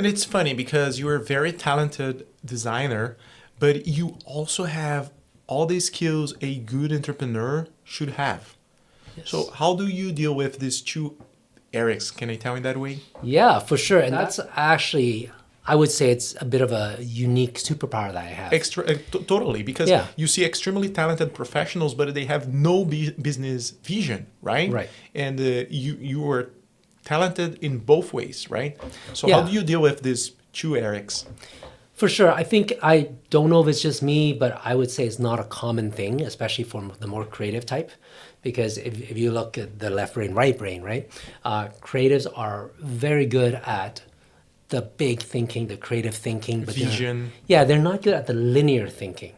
And it's funny because you're a very talented designer, but you also have all the skills a good entrepreneur should have. Yes. So how do you deal with these two Erics? Can I tell in that way? Yeah, for sure. And that's actually, I would say it's a bit of a unique superpower that I have. Totally, because Yeah. you see extremely talented professionals, but they have no business vision, right? Right. And you are talented in both ways, right? So Yeah. how do you deal with these two Erics? For sure. I don't know if it's just me, but I would say it's not a common thing, especially for the more creative type. Because if you look at the left brain, right brain, right? Creatives are very good at the big thinking, the creative thinking. But Vision. they're not good at the linear thinking,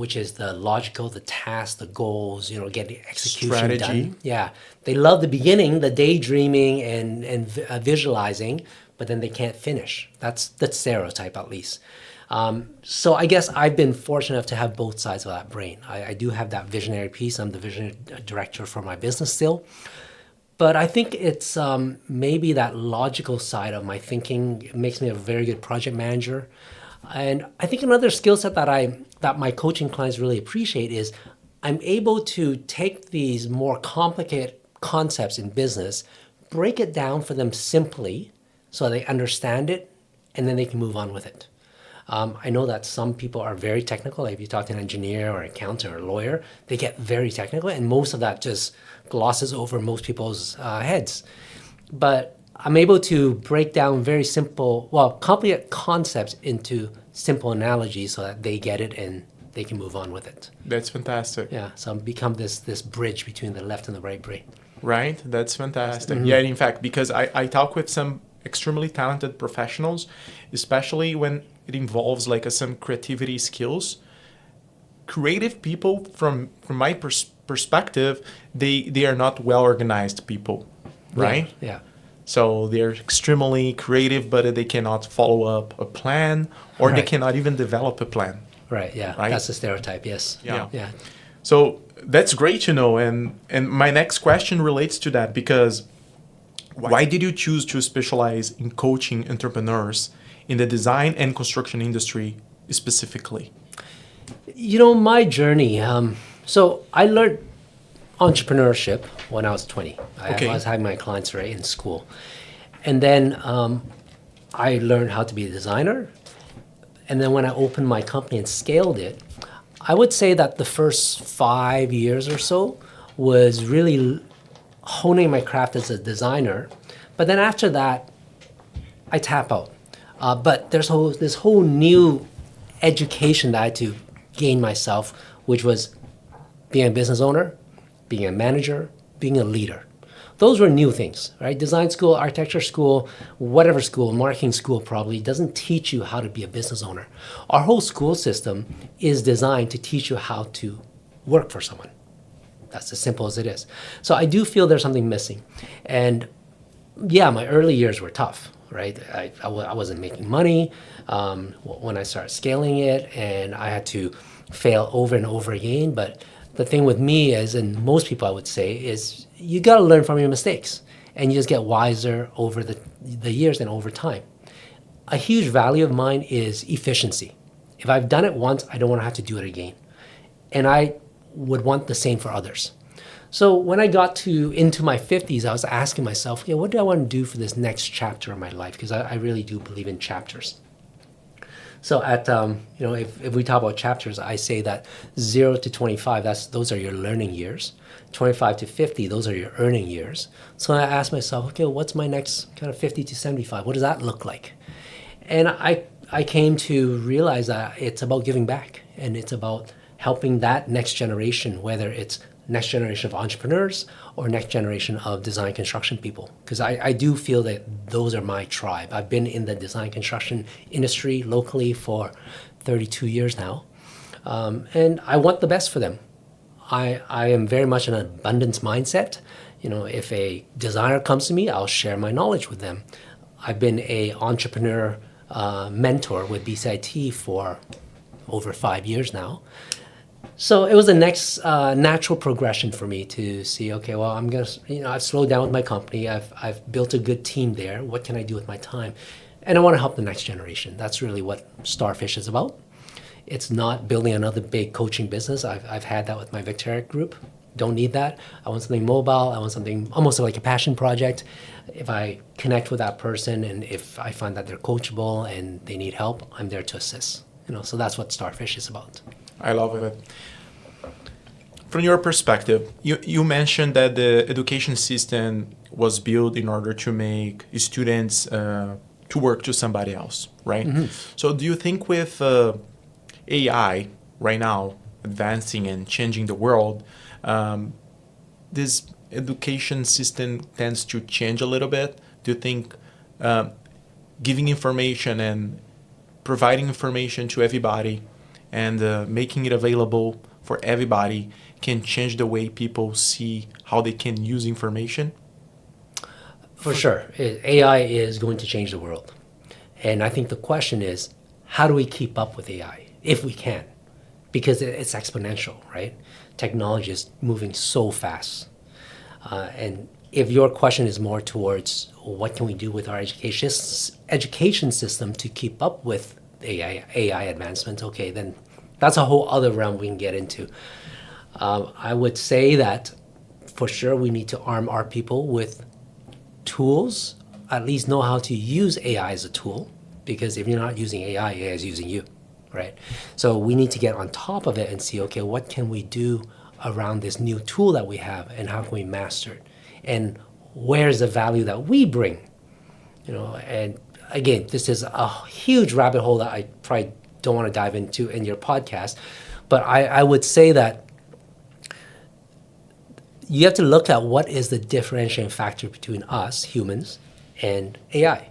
which is the logical, the tasks, the goals, getting execution Strategy. done. Yeah. They love the beginning, the daydreaming and visualizing, but then they can't finish. That's the stereotype, at least. So I guess I've been fortunate enough to have both sides of that brain. I do have that visionary piece. I'm the visionary director for my business still. But I think it's maybe that logical side of my thinking makes me a very good project manager. And I think another skill set that my coaching clients really appreciate is I'm able to take these more complicated concepts in business, break it down for them simply so they understand it, and then they can move on with it. I know that some people are very technical. Like if you talk to an engineer or an accountant or a lawyer, they get very technical, and most of that just glosses over most people's heads. But I'm able to break down very simple, complicated concepts into simple analogies so that they get it and they can move on with it. That's fantastic. Yeah, so I've become this bridge between the left and the right brain. Right? That's fantastic. Yeah, in fact, because I talk with some extremely talented professionals, especially when it involves like some creativity skills. Creative people, from my perspective, they are not well organized people, right? Yeah. So they're extremely creative, but they cannot follow up a plan, or they Right. cannot even develop a plan. Right, yeah. Right? That's the stereotype, yes. Yeah. Yeah. So that's great to know. And my next question relates to that, because why did you choose to specialize in coaching entrepreneurs in the design and construction industry specifically? My journey, so I learned entrepreneurship when I was 20. Okay. I was having my clients right in school. And then I learned how to be a designer. And then when I opened my company and scaled it, I would say that the first 5 years or so was really honing my craft as a designer. But then after that, I tap out. But there's this whole new education that I had to gain myself, which was being a business owner, being a manager, being a leader. Those were new things, right? Design school, architecture school, whatever school, marketing school probably doesn't teach you how to be a business owner. Our whole school system is designed to teach you how to work for someone. That's as simple as it is. So I do feel there's something missing. And yeah, my early years were tough, right? I wasn't making money when I started scaling it, and I had to fail over and over again. But the thing with me is, and most people I would say, is you got to learn from your mistakes, and you just get wiser over the years and over time. A huge value of mine is efficiency. If I've done it once, I don't want to have to do it again. And I would want the same for others. So when I got into my 50s, I was asking myself, okay, what do I want to do for this next chapter of my life? Because I really do believe in chapters. So if we talk about chapters, I say that 0 to 25, those are your learning years. 25 to 50, those are your earning years. So I asked myself, okay, what's my next kind of 50 to 75? What does that look like? And I came to realize that it's about giving back, and it's about helping that next generation, whether it's next generation of entrepreneurs or next generation of design construction people. Because I do feel that those are my tribe. I've been in the design construction industry locally for 32 years now. And I want the best for them. I am very much an abundance mindset. If a designer comes to me, I'll share my knowledge with them. I've been a entrepreneur mentor with BCIT for over 5 years now. So it was the next natural progression for me to see, okay, well, I'm going to, I've slowed down with my company. I've built a good team there. What can I do with my time? And I want to help the next generation. That's really what Starfish is about. It's not building another big coaching business. I've had that with my Victoric group. Don't need that. I want something mobile. I want something almost like a passion project. If I connect with that person and if I find that they're coachable and they need help, I'm there to assist. So that's what Starfish is about. I love it. From your perspective, you mentioned that the education system was built in order to make students to work to somebody else, right? Mm-hmm. So do you think with AI right now advancing and changing the world, this education system tends to change a little bit? Do you think giving information and providing information to everybody and making it available for everybody can change the way people see how they can use information? For sure. AI is going to change the world. And I think the question is, how do we keep up with AI, if we can? Because it's exponential, right? Technology is moving so fast. And if your question is more towards what can we do with our education system to keep up with AI advancements, okay, then that's a whole other realm we can get into. I would say that for sure we need to arm our people with tools, at least know how to use AI as a tool, because if you're not using AI, AI is using you, right? So we need to get on top of it and see, okay, what can we do around this new tool that we have and how can we master it? And where's the value that we bring? And again, this is a huge rabbit hole that I probably don't want to dive into in your podcast, but I would say that you have to look at what is the differentiating factor between us, humans, and AI.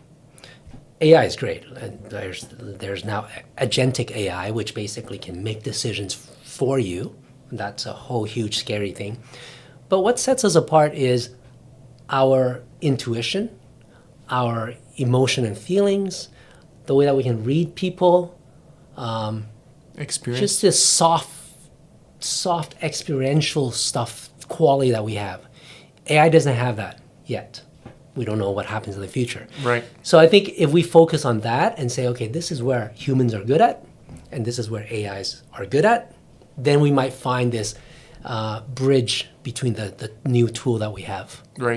AI is great. And there's now agentic AI, which basically can make decisions for you. That's a whole huge scary thing. But what sets us apart is our intuition, our emotion and feelings, the way that we can read people. Experience. Just this soft experiential stuff, quality that we have. AI doesn't have that yet. We don't know what happens in the future. Right. So I think if we focus on that and say, okay, this is where humans are good at, and this is where AIs are good at, then we might find this bridge between the new tool that we have. Right.